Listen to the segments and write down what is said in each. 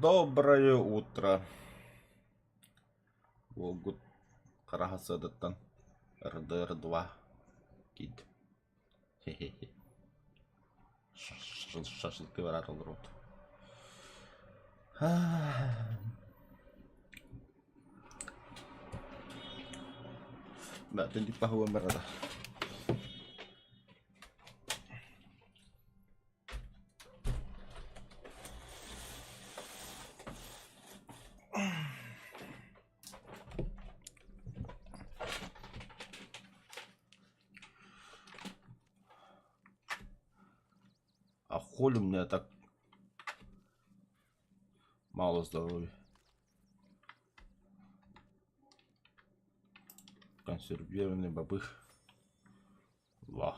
Доброе утро. Волгут Карахасадаттан РДР-2 Кид. Хе-хе-хе. Шашлыки варатыл рот. Mä tuntin pahuan merata. А хули у меня так мало здоровья? Консервированный бобых. Ва.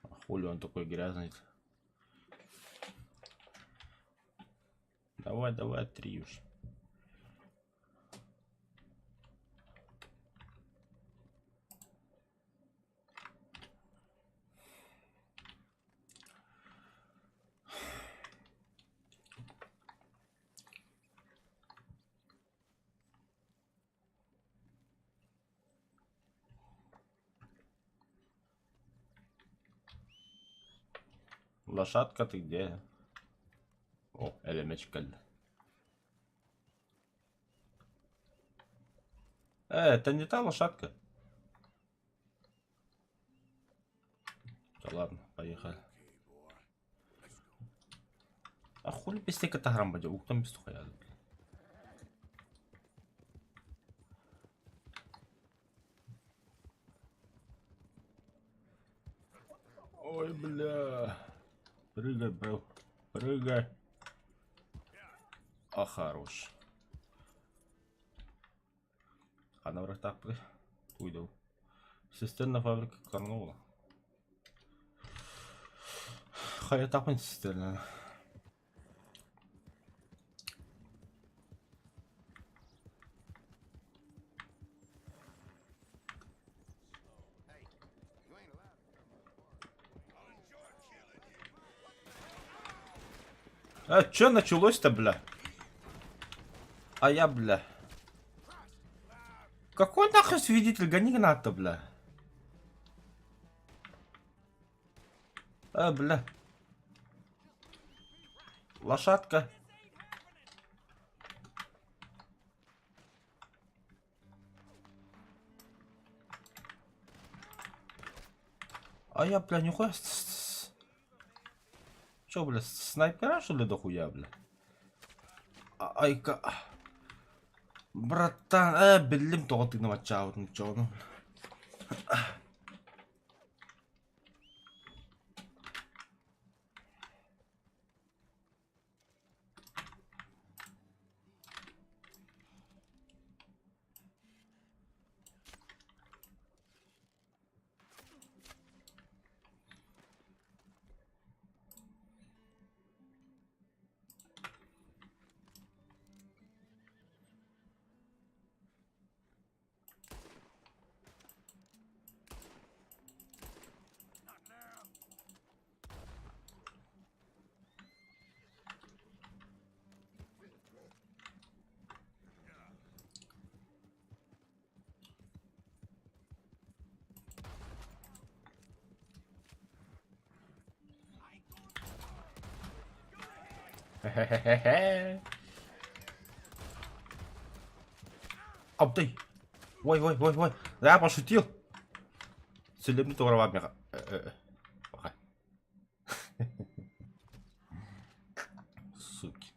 А хули он такой грязный? Давай, 3 уж. Лошадка, ты где? О, элемечкаль. Это не та лошадка. Да ладно, поехали. А хули песте катаграмм буде? Уктам без тухая. Ой, бля. Прыгай, бро. Прыгай. А хорош. А на вратах уйду. Цистерна фабрика Корнула. Хай так цистерна. А чё началось-то, бля? А я, бля. Какой нахуй свидетель? Гони гранату, бля. Бля. Лошадка. А я, бля, нихуя. Чё, бля, снайпера, что ли, дохуя, бля? Ай-ка. Братан, білдім тоғытыгны матчаудың чоғыны. Хе-хе-хе-хе. Ау ты! Ой. Да, я пошутил. Целебный товар меха. Суки.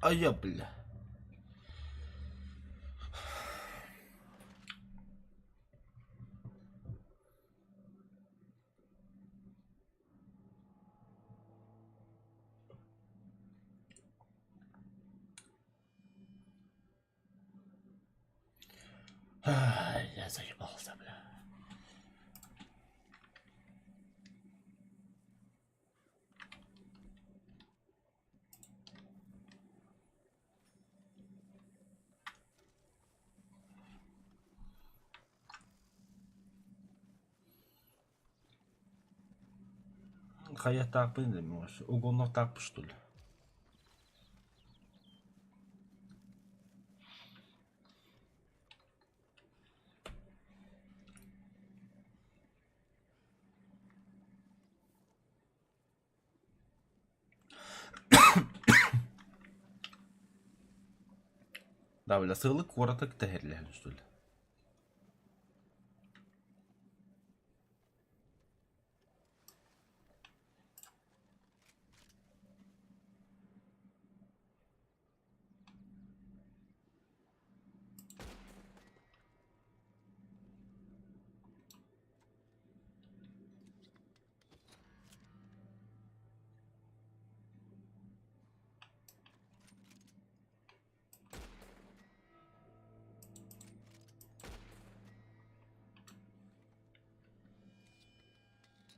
А я, бля. Ай, я заебался, бля. Хая так может. Угодно так, что ли? Да, бля, сığlık короток тегерлер, что ли?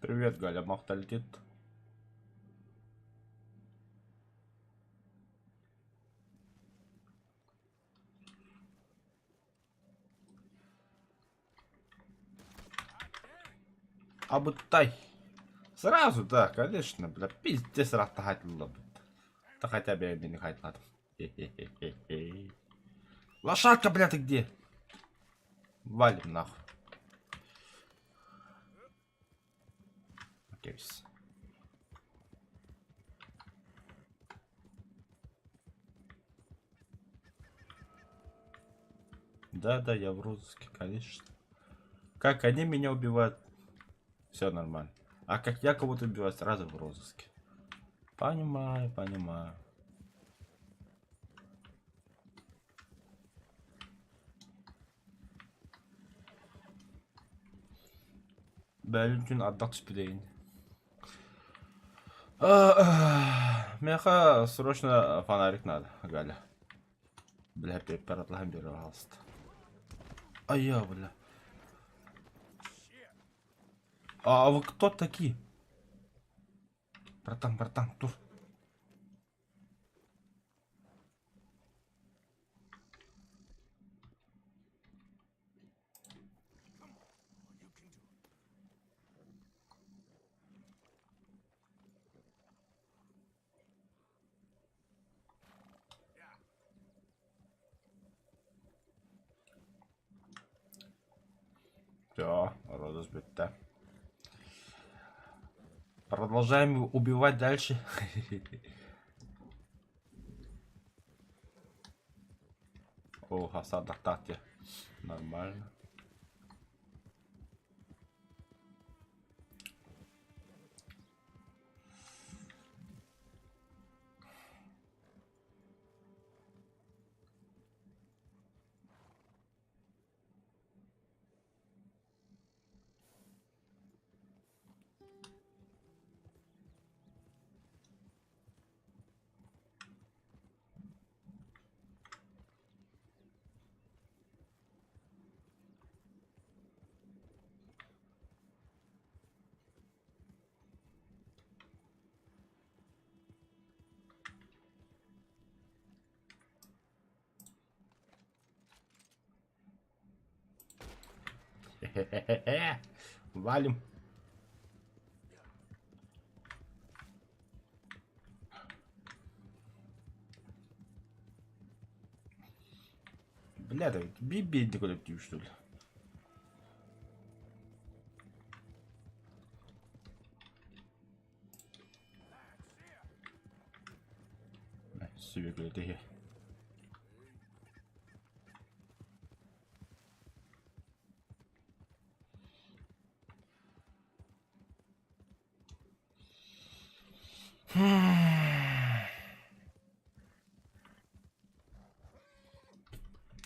Привет, Галя, махта летит. Абытай. Сразу, да, конечно, бля, пиздец раз тахатилла, бля. Да хотя бы я не хайтладым. Хе-хе-хе-хе. Лошадка, бля, ты где? Валим нахуй. Окей, все. Да, я в розыске, конечно. Как они меня убивают, все нормально. А как я кого-то убиваю, сразу в розыске. Понимаю, понимаю. Бәлін күн ардақ түспедейін. Меха срочно фонарик надо, Галя. Бля, переплатила бери, пожалуйста. А я, бля. А вы кто такие? Братан, тур. Все, розыск бітті. Продолжаем убивать дальше. О, осадок так-то. Нормально. Валим. Бля, да бей коллектив, что ли? Себе коллектив.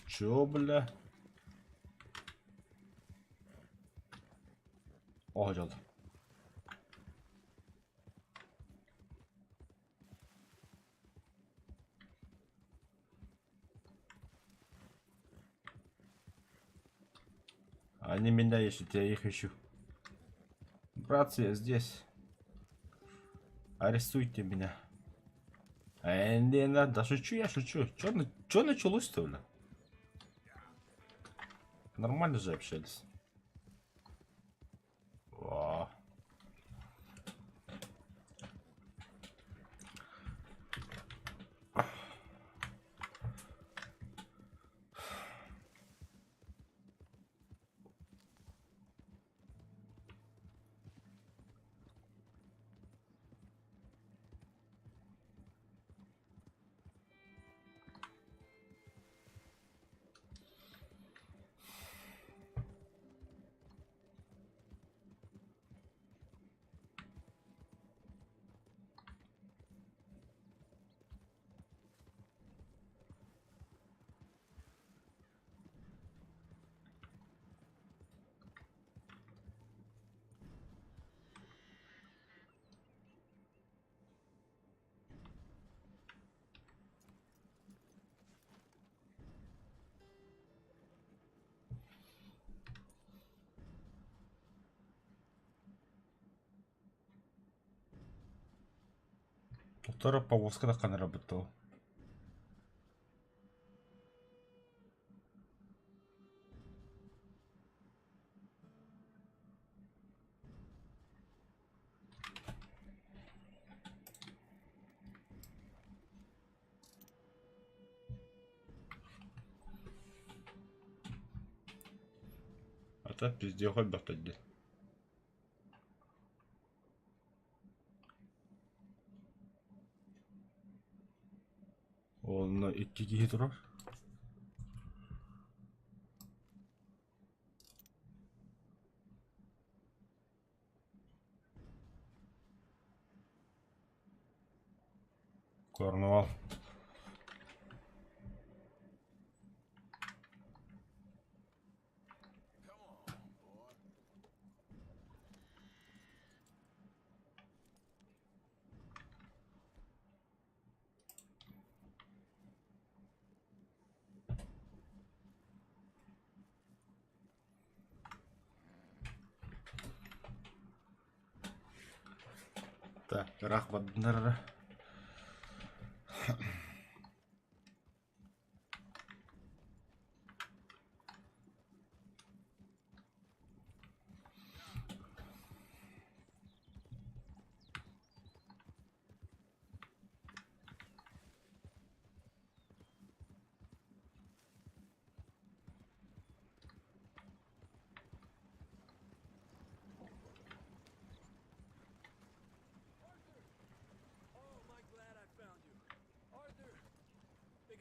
Чё, бля? О, идёт. Они меня ищут, я их ищу. Братцы, я здесь. Арестуйте меня. Не надо, шучу, я шучу. Чё началось-то, бля? Нормально же общались. О. Вторая повозка так она работала. А так пизде хоть бы тогда. Он идти гидро. Карнавал. Так, рахмат.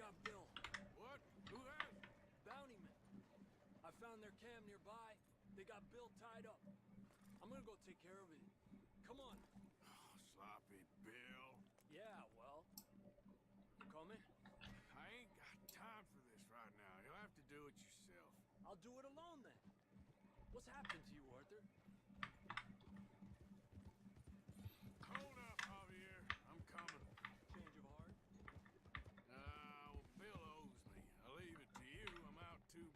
got Bill. What? Who has? Bountyman. I found their camp nearby. They got Bill tied up. I'm gonna go take care of it. Come on. Oh, sloppy Bill. Yeah, well. You coming? I ain't got time for this right now. You'll have to do it yourself. I'll do it alone then. What's happened to you, Arthur? Hold up, Javier. I'm coming. Change of heart? Well, Bill owes me. I'll leave it to you. I'm out $2.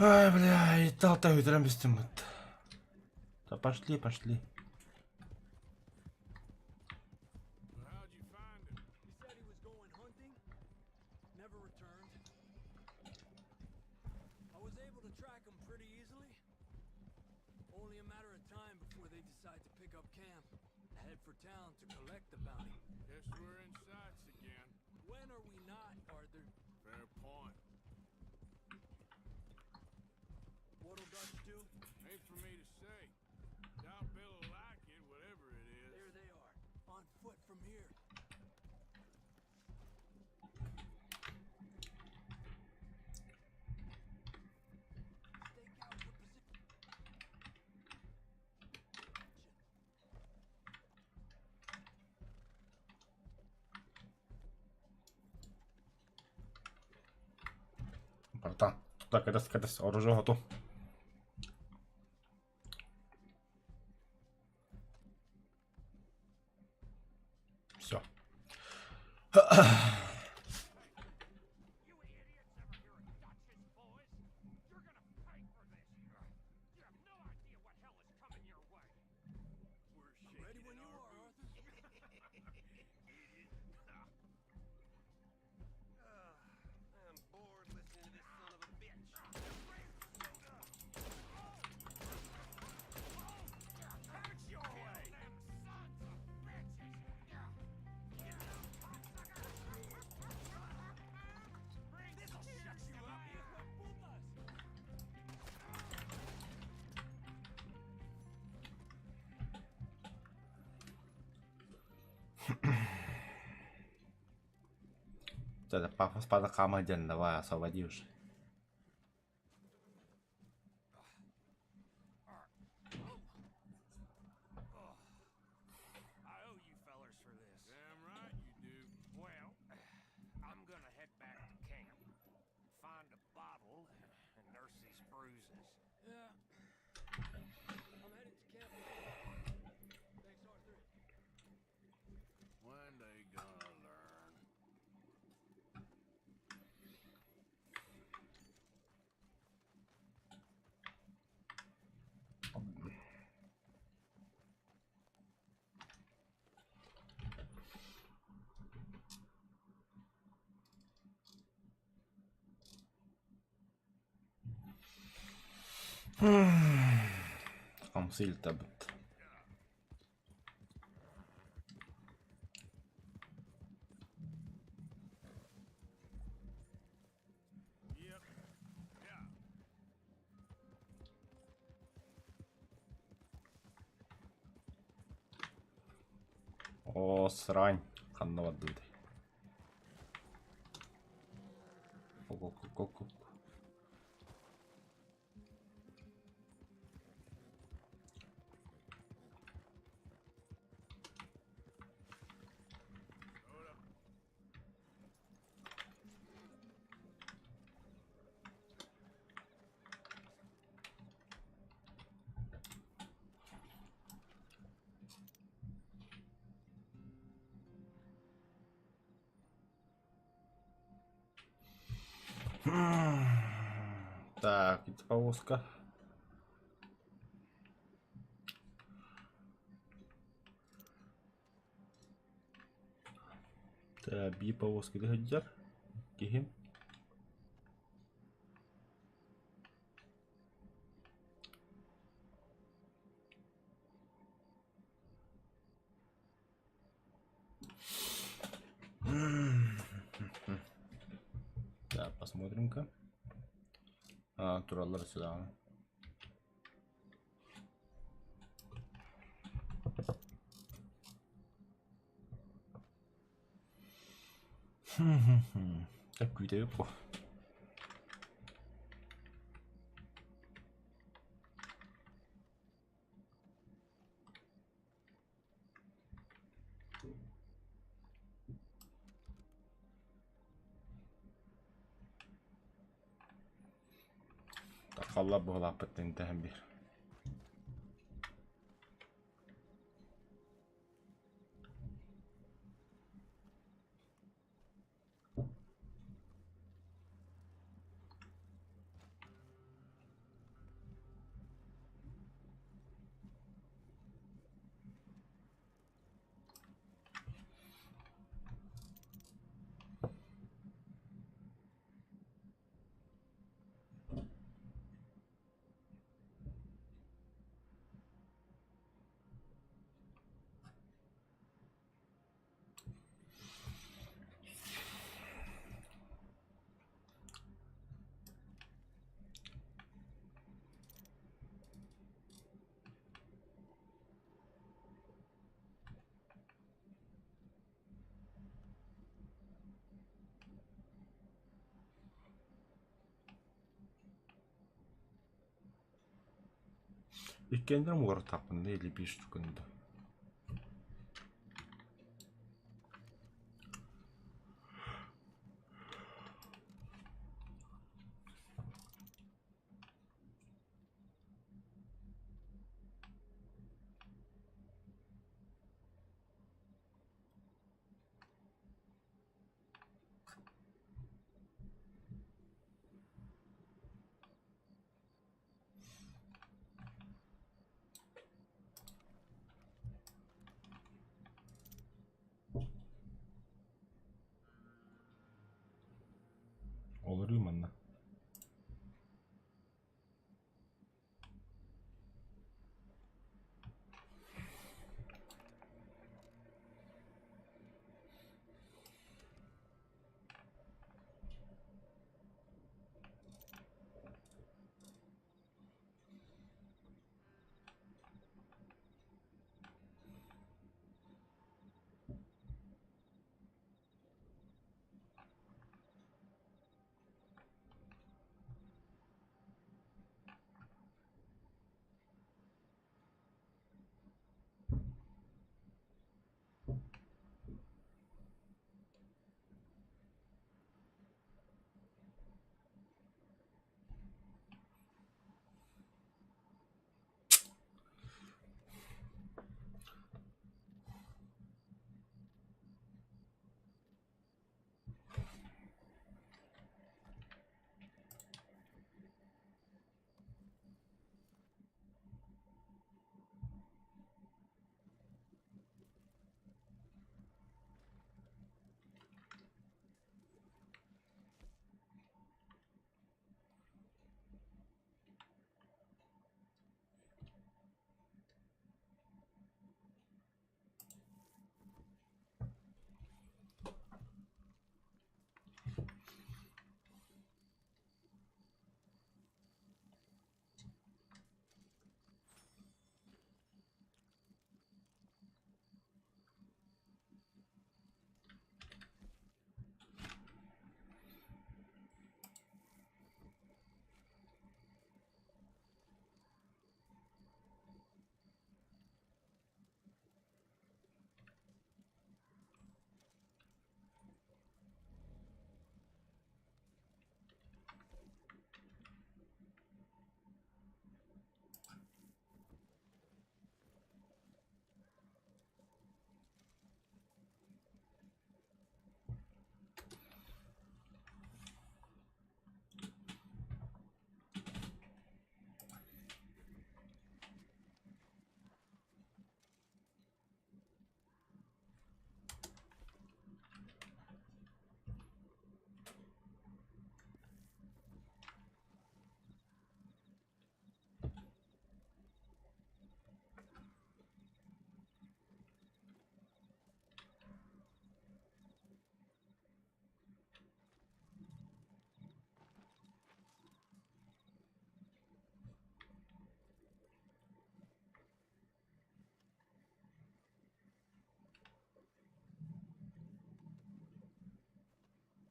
Ай, бля, и толтаю трамбистым. Да пошли, пошли. Well, how'd you find him? He said he was going hunting. Never returned. I was able to track him pretty easily. Only a matter of time before they decide to pick up camp. Head for town to collect the bounty. Guess we're in sights again. When are we not, Arthur? Fair point. What'll Dutch do? Ain't for me to say. Doubt Bill will like it, whatever it is. There they are, on foot from here. Stake out your position. Братан, туда, когда оружие готов. Все. You idiots ever hear of Dutch's boys? You're gonna pay for this. You have no idea what hell is coming your way. We're I'm ready when you are, Arthur. I'm bored listening to this son of a bitch. Hurt your way! Them sons of bitches! This'll shut you up! Это папа командир, давай освободишь. I owe you fellers for this. Damn right you do. Well, I'm gonna head back to camp, find a bottle, and nurse these bruises. Yeah. I'm headed to camp. Thanks, Arthur. When they gonna learn? Am siltabt. Yep. Yeah. О, срань. Ханна воды. Ку-ку-ку-ку-ку. Hold up. Так, это повозка. Tabi повозка dihajar. Kihim. Да, посмотрим-ка. А, тураллар сюда. Akku'yu da yok bu. Takalla bu lappetin tähän bir. Ikkenden vuoro tappın eli pistukunda. Olur yumanla.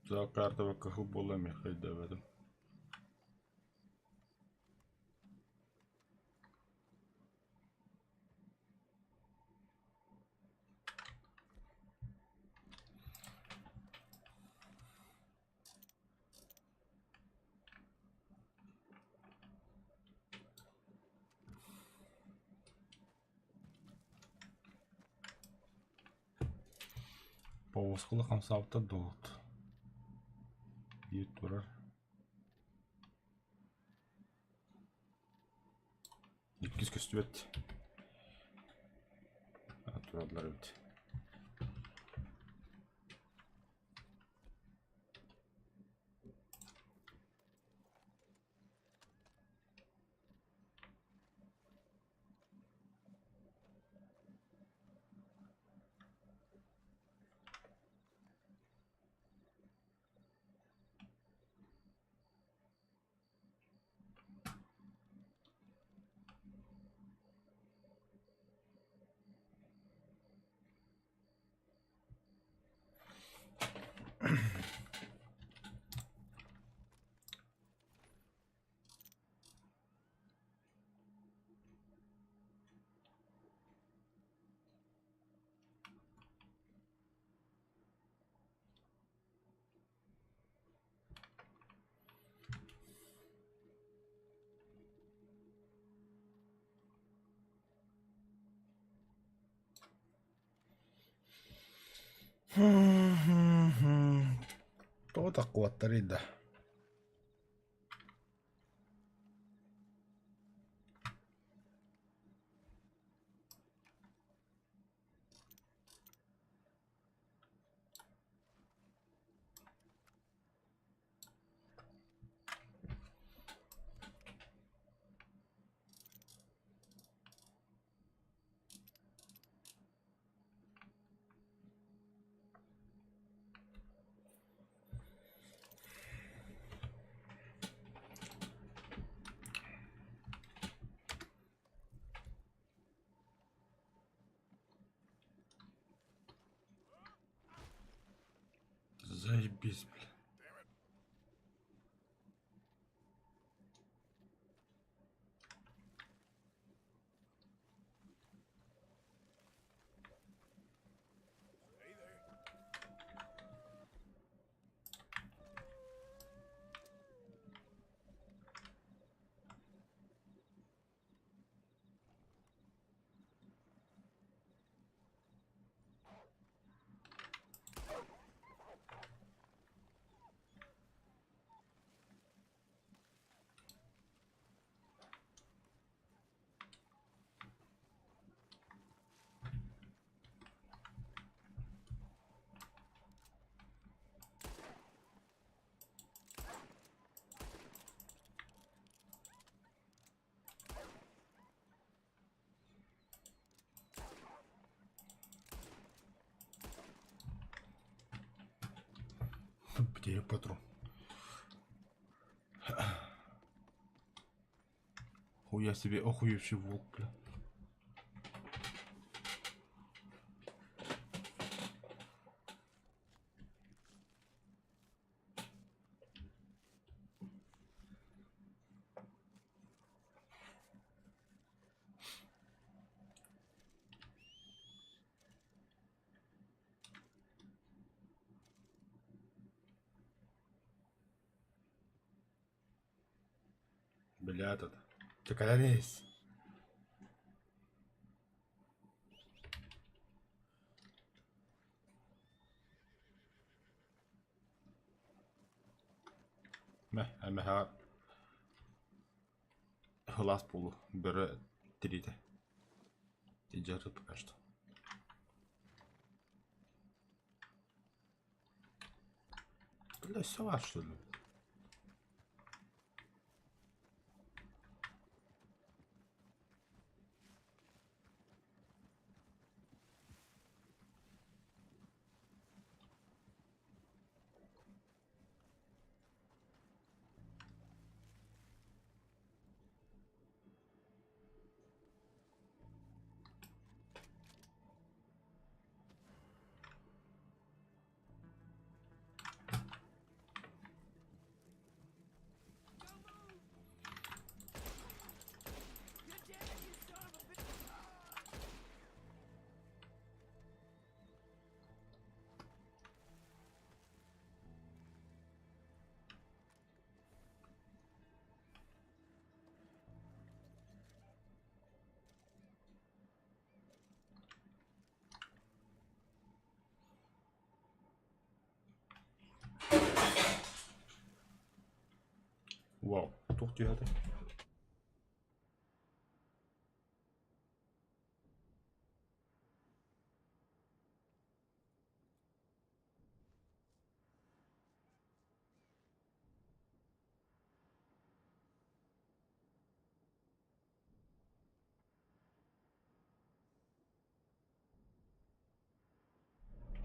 Ця карта vaikka глиболемі хай доведе. Повозкалы хамсавта дот. Bir durar. İkiz köstübet. Aturadılar evet. Tuota kuottarinda. Заебись, бля. Stay there. Где я патрон? Хуя себе охуевший волк, бля. Бля, тут. Ты колянись. Әмі ға хылас болу бірі тірейді. Тежары пока что. Бля, села что ли? тухти яа.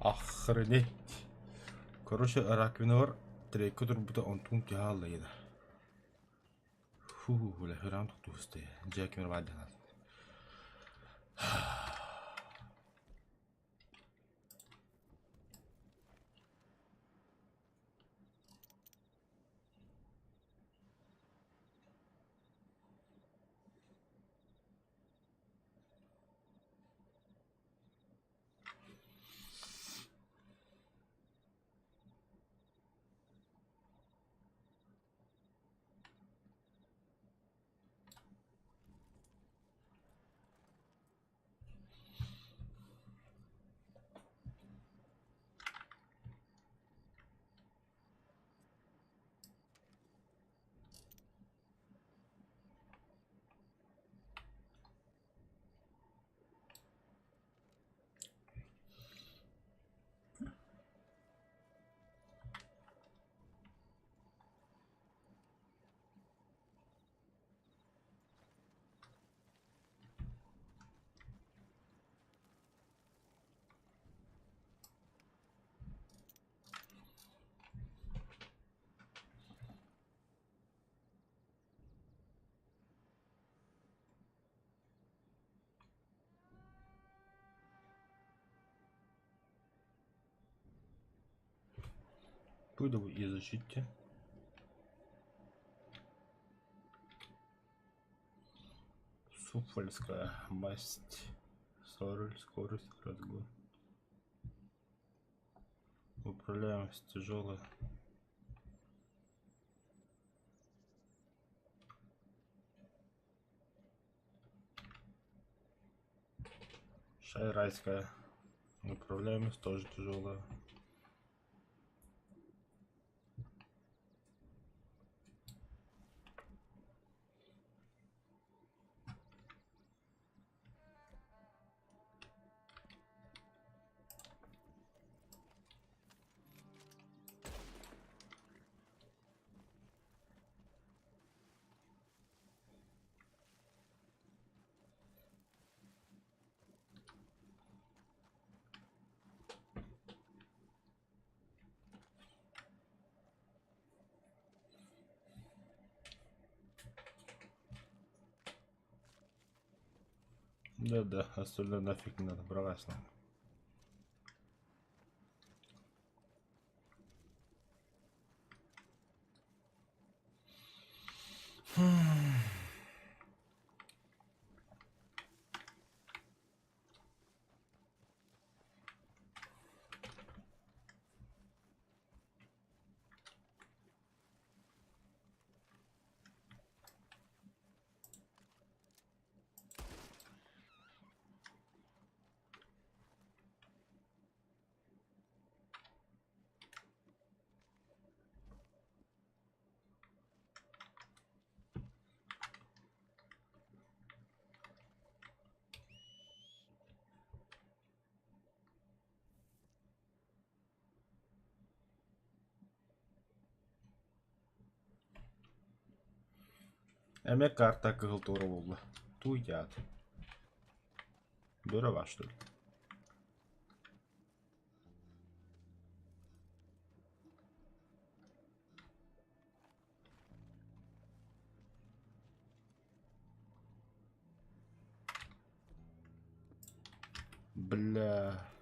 Охренеть. Короче, раковина бар. Трейка турбута онтун тяалла еда. Фу, бля, херам тухтусте. Джекмер вадянат. Пойду изучите. Суфольская масть. Соль, скорость, разгон. Управляемость тяжелая. Шайрайская. Управляемость тоже тяжелая. Да, остальное нафиг не надо, бралась нам. Эме карта кылтуру болду. Туят. Дурова, что ли? Бля.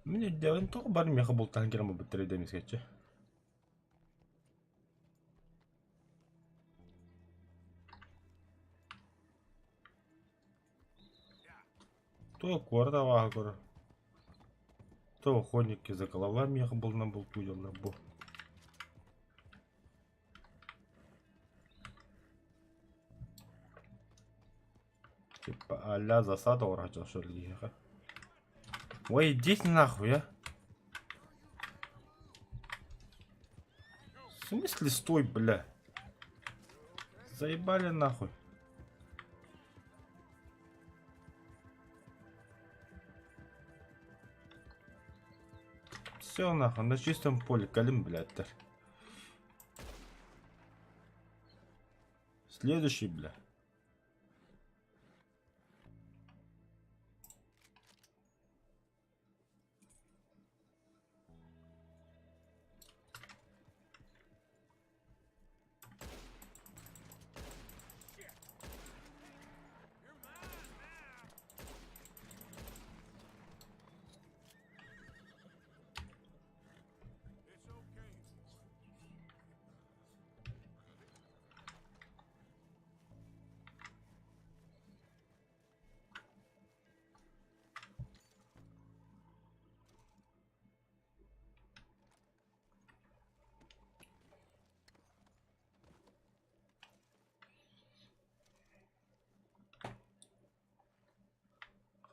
Мне делаем только бар меха был танкером об 3D мискетче. То корда вагор. То охотники за головами их был на болту на бо. Типа а-ля засада ураджал, что ли? Ой, идите нахуй, а? В смысле стой, бля? Заебали нахуй. Все нахуй, на чистом поле, калим, блядь. Следующий, бля. It's okay.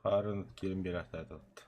Harun kelim bir hafta attı.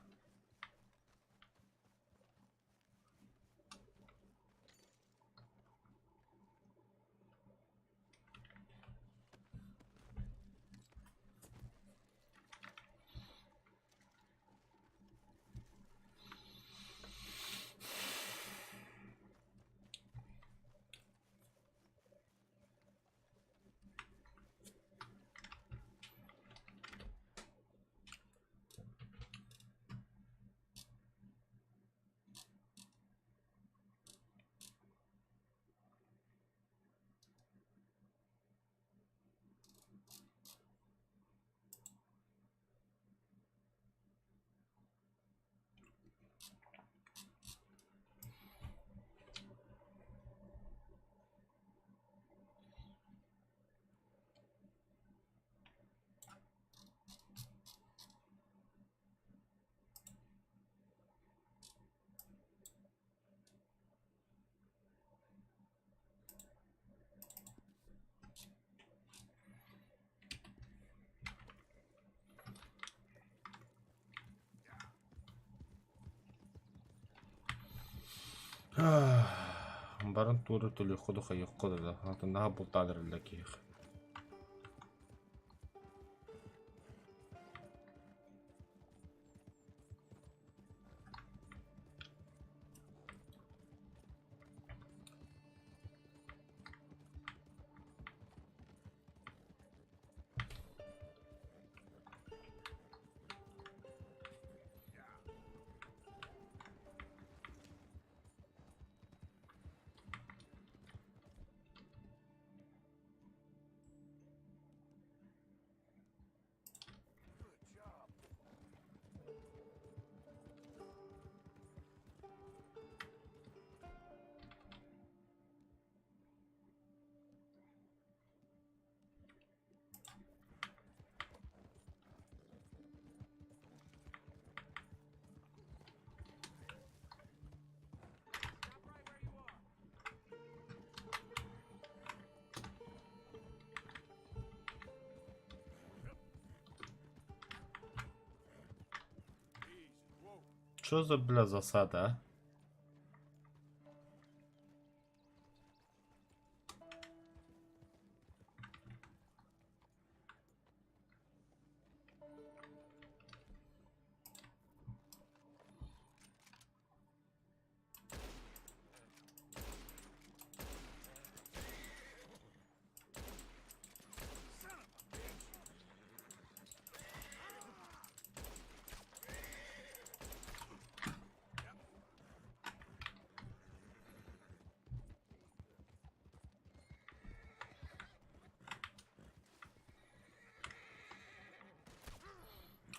Баран туры төлі құды қайық құды да. Антындағы бұл тадырылда кейік. Що за, бля, засада, а?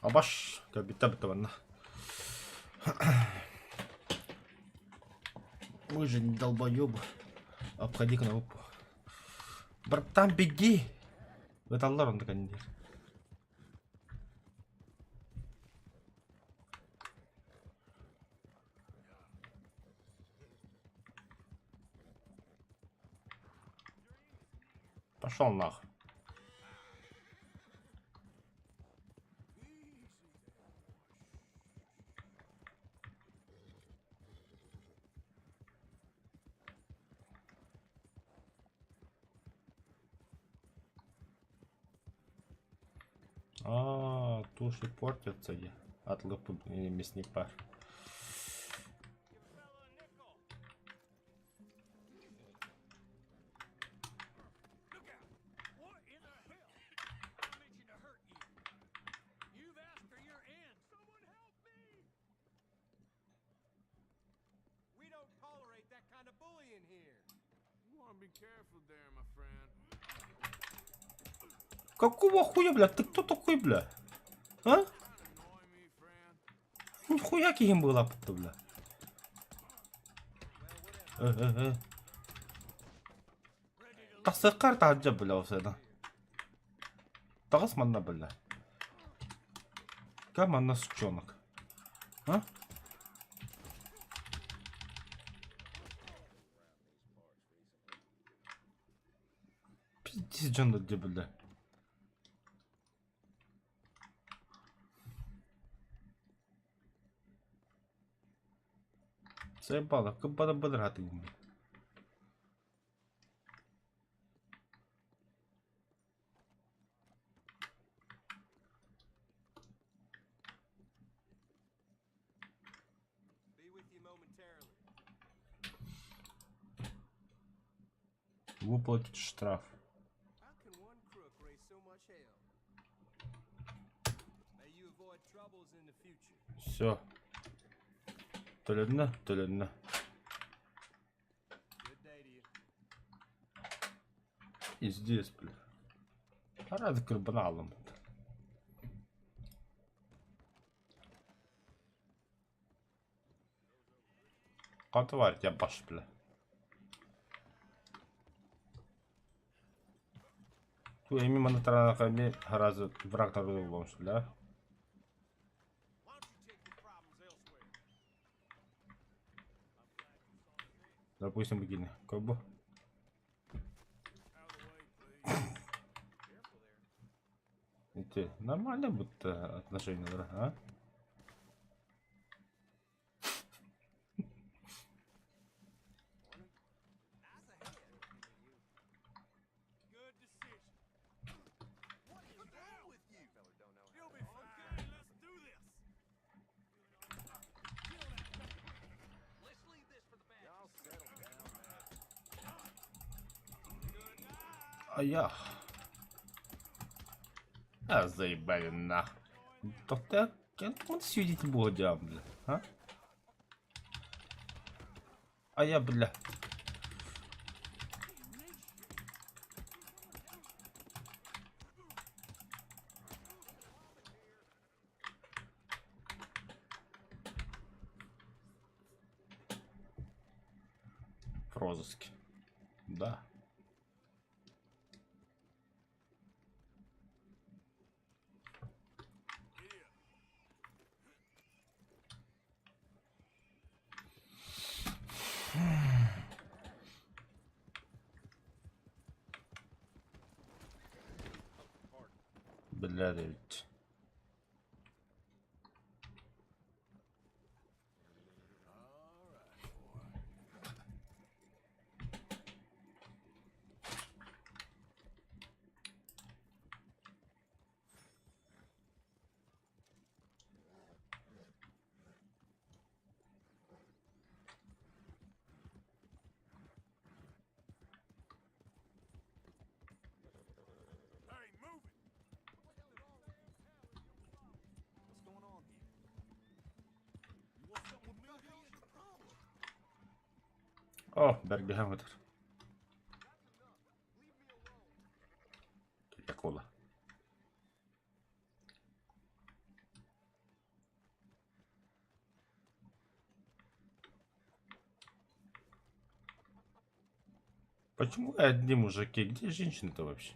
Абаш, биттә бана. Мы же не долбоёбы. Обходи кнопку. Братан, беги! Это Лорен наконец. Пошел нахуй. Туши портятся я от лапы мясника. Look out! What in the hell? I mentioned to hurt you. You've asked for your end. Someone help me! We don't tolerate that kind of bullying here. You want to be careful there, my friend. Какого хуя, блядь? Ты кто такой, блядь? А? Trying to annoy me, friend. Нихуя кем была, бля. Тасыкар таджа, бля, усена. Тагас манна, бля. Каманна сучонок. А? Пиздец, джон да, бля. Заебало, как бада-бадраты. Be with you momentarily. Выплатить штраф. How can one crook raise so much hell? May you avoid troubles in the future. Все. Төлөдүнө, төлөдүнө. Good day to you. И здесь, бля. Арады кырбына алым. Каты var ya baş, бля. Ту эми мана таранака мен харазы врагтарды болмуш, бля. Why don't you take your problems elsewhere? Допустим, бикини. Как бы. Out of the way, please. Careful there. Эти нормально будто отношения, да, а? That's a head. Good decision. What is wrong with you? Feller don't know. You'll be fine. Let's do this. Let's leave this for the bad. Y'all settle down, man. А я. А заебали нахуй. Тоқта, как сидите будем, бля, а? А я, бля. В розыске. Да. Бля, да ведь. Hey, move it. What's going on here? You want something with me? What the hell is your problem? О, Бергхэммер. Кола. Почему одни мужики? Где женщины-то вообще?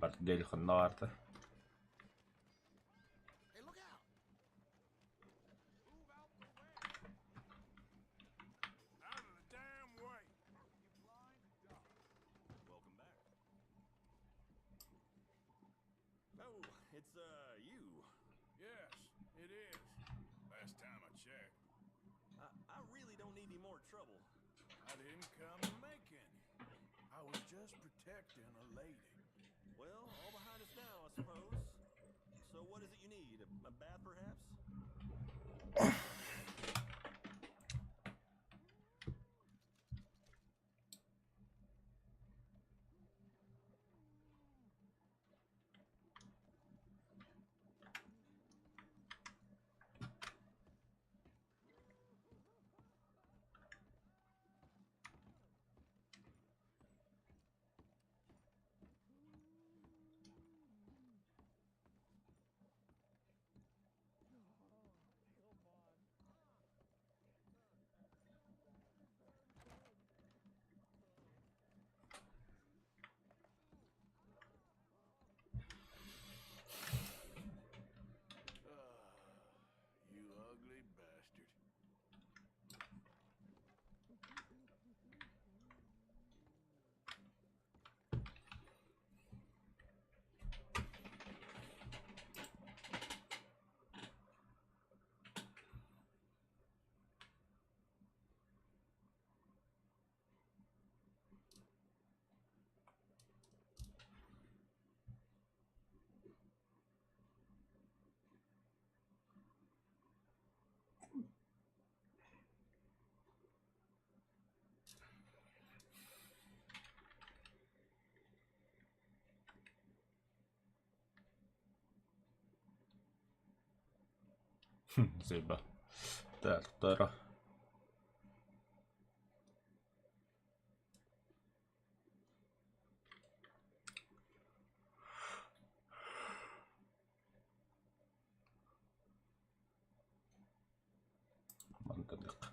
Bombardieri النار ده. Hey, look out! Move out the way! Out of the damn way! You blind duck. Welcome back. Oh, it's, you. Yes, it is. Last time I checked. I really don't need any more trouble. I didn't come to make any. I was just protecting a lady. Well, all behind us now, I suppose. So what is it you need? A bath, perhaps? You ugly bastard. زيبا تاعت الطيارة. منطلق.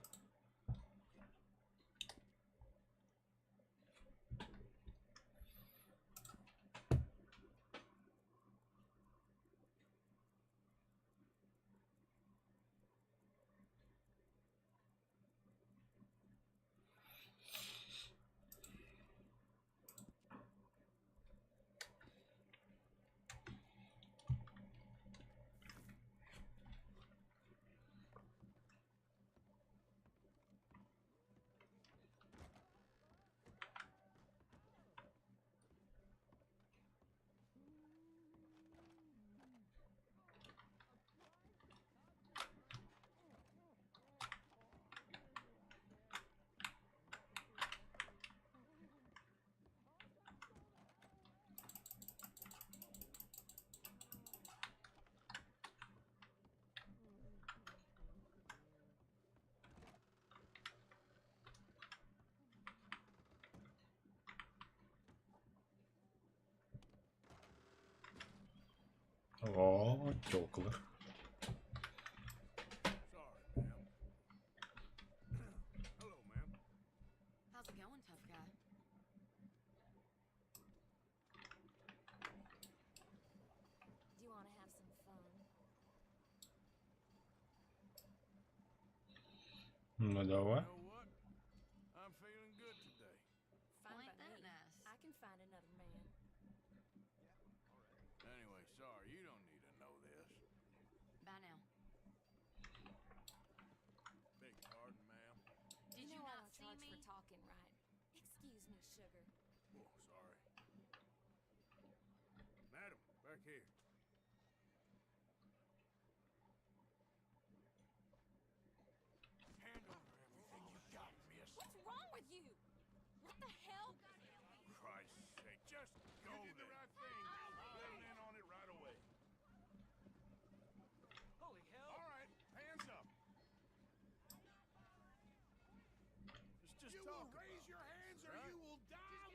Oh, Joker. Sorry, ma'am. Hello, ma'am. How's it going, tough guy? Do you want to have some fun? No You دواء. know what? I'm feeling good today. Fine Well, ain't by that me. nice? I can find another man. Anyway, sorry, you don't need to know this. Bye now. Beg pardon, ma'am. Did you know I not don't see charge me? for talking, right? Excuse me, sugar. Oh, sorry. Madam, back here. Hand over everything you got, miss. What's wrong with you? What the hell? Christ's sake, just go. You did the right thing. Letting in on it right away. Holy hell! All right, hands up. It's just You talk will raise about your this, hands or right? you will die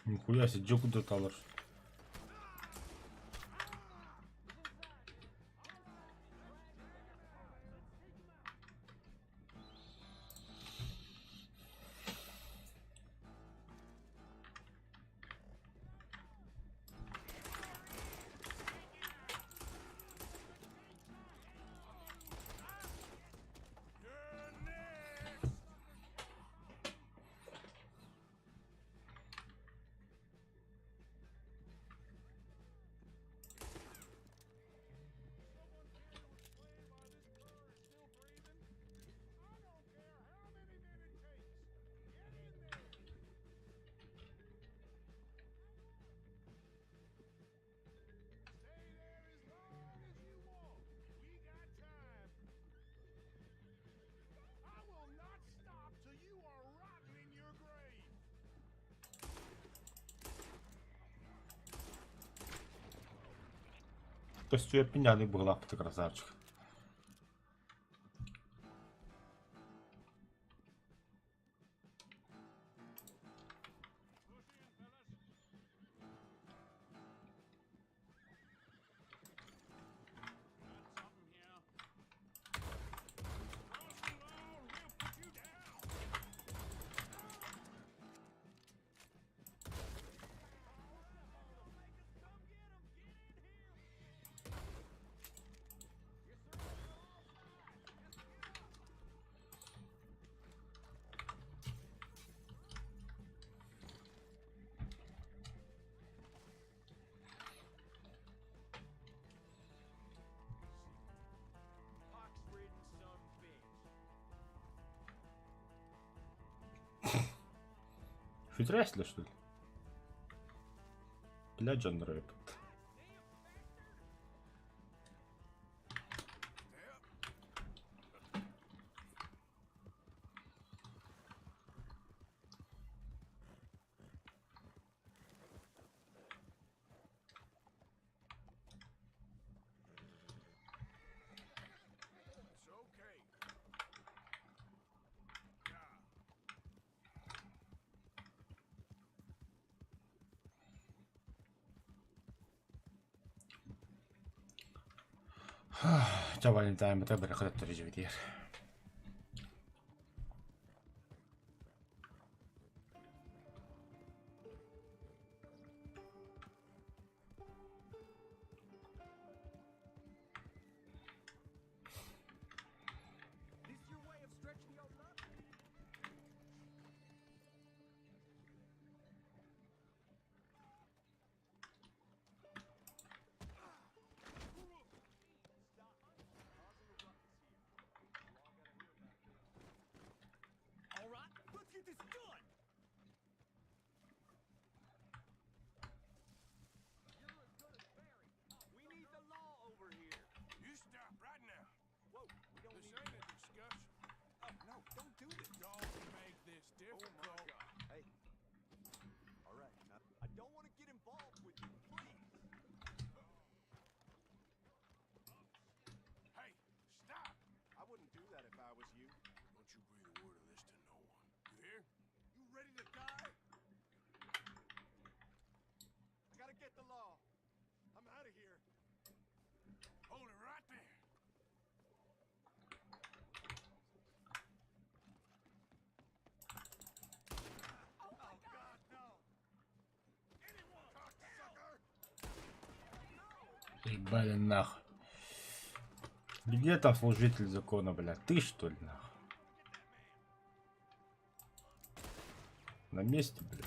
Нихуя себе, где куда талар. I will not stop till you are rotten in your grave. То есть я пеняный была, ты красавчик. Pox-ridden son bitch. Фитрясли, что ли? Бля, Джон Рэп. It's okay. Già time, te per corretto di vedere. This your way of stretching your luck? All right, let's get this done. You're as good as Barry. We need the law over here. You stop right now. Whoa, we don't This need. ain't a discussion. Oh no, don't do this. Don't make this Oh difficult. my God. Hey. All right. Now, I don't want to get involved with you, please. Hey, stop! I wouldn't do that if I was you. Don't you breathe a word of this to no one. You hear? You ready to die? I gotta get the law. I'm out of here. Hold it right there. Oh God, no! Anyone, cocksucker! Ебали нахуй. Где там служитель закона, бля? Ты что ли, нахуй? На месте, бля.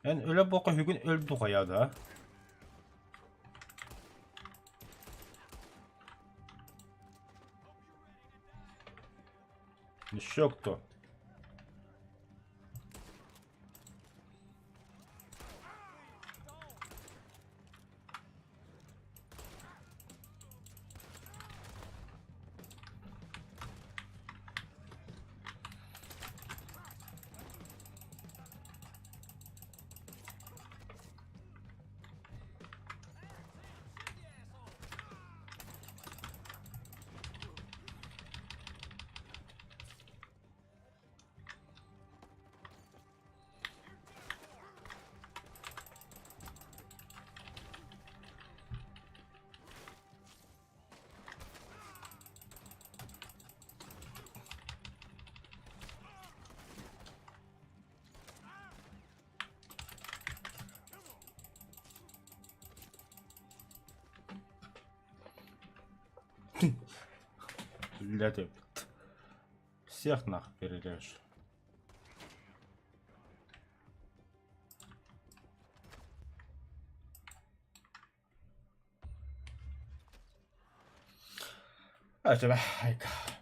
En öyle boka hügün öldü ya da. Еще кто? для всех нахуй перережь. Acaba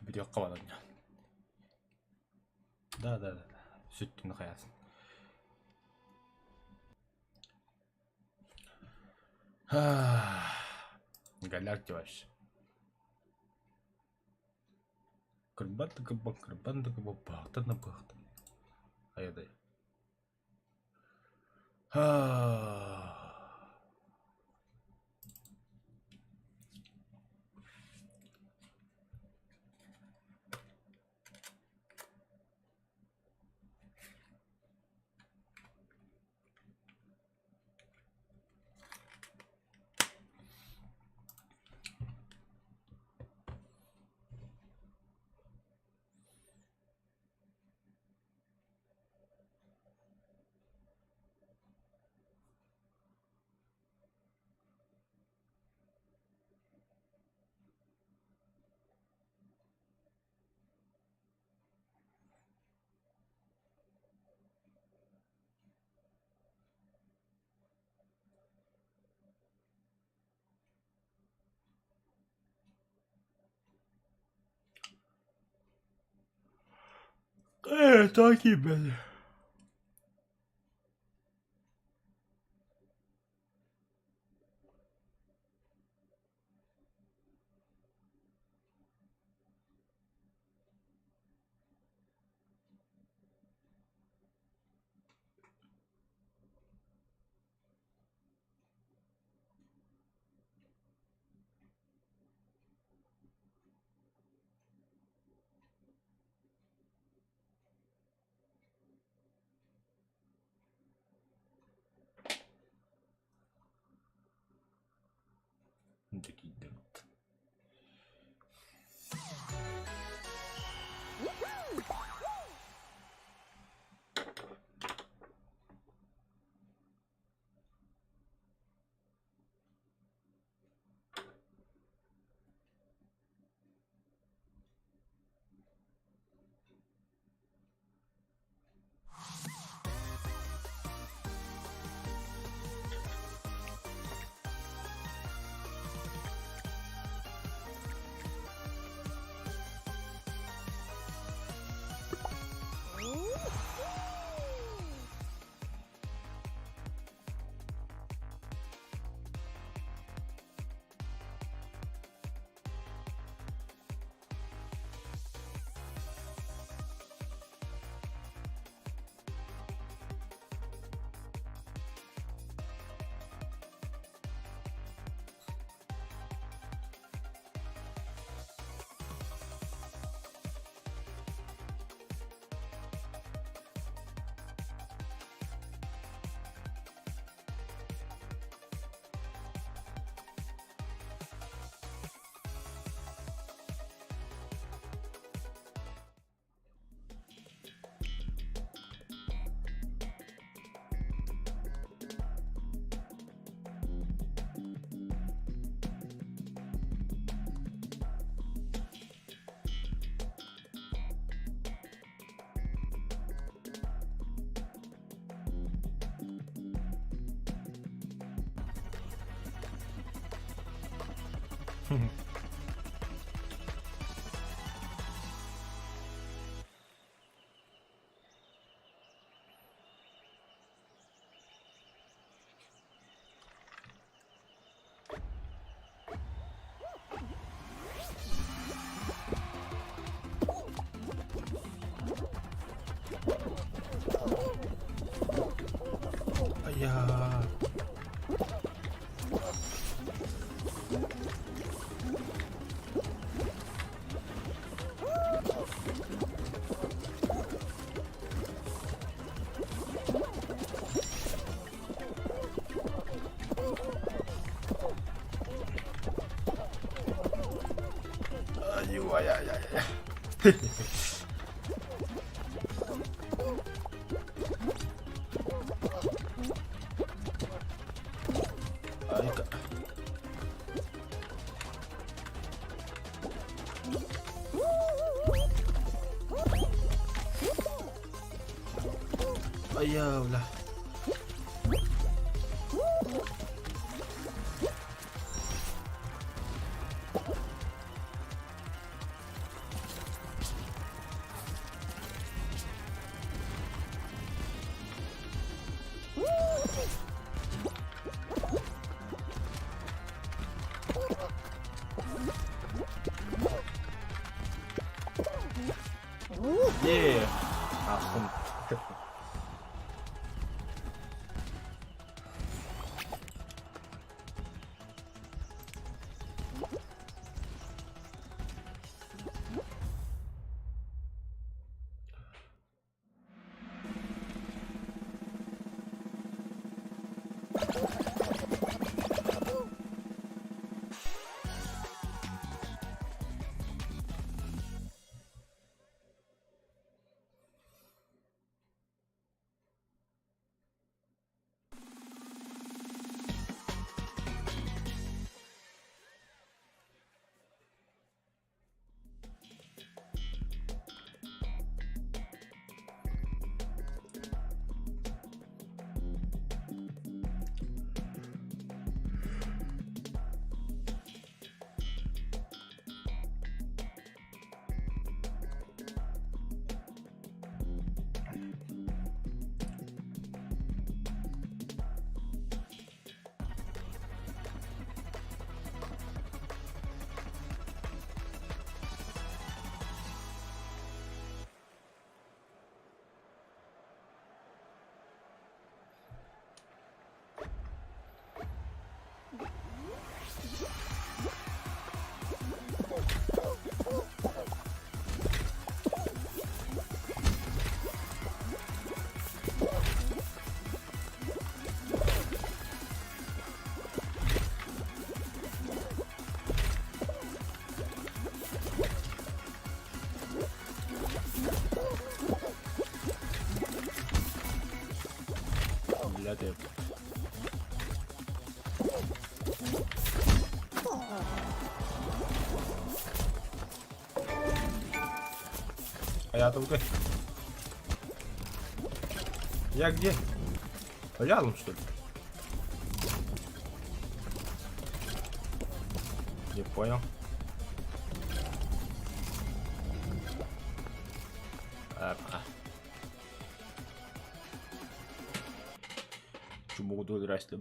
video kapatalım ya. Da. Sütünü koyarsın. Галяк девайся. Кырбан-тыгы бахта. Аядай. Takip beni. Gidelim. Ya. Ay. Harika. Твоя, бля. Є. Ахун. Бля, ти. А я тут. Я где? Рядом, что ли? Не понял. Чому буду здрасте.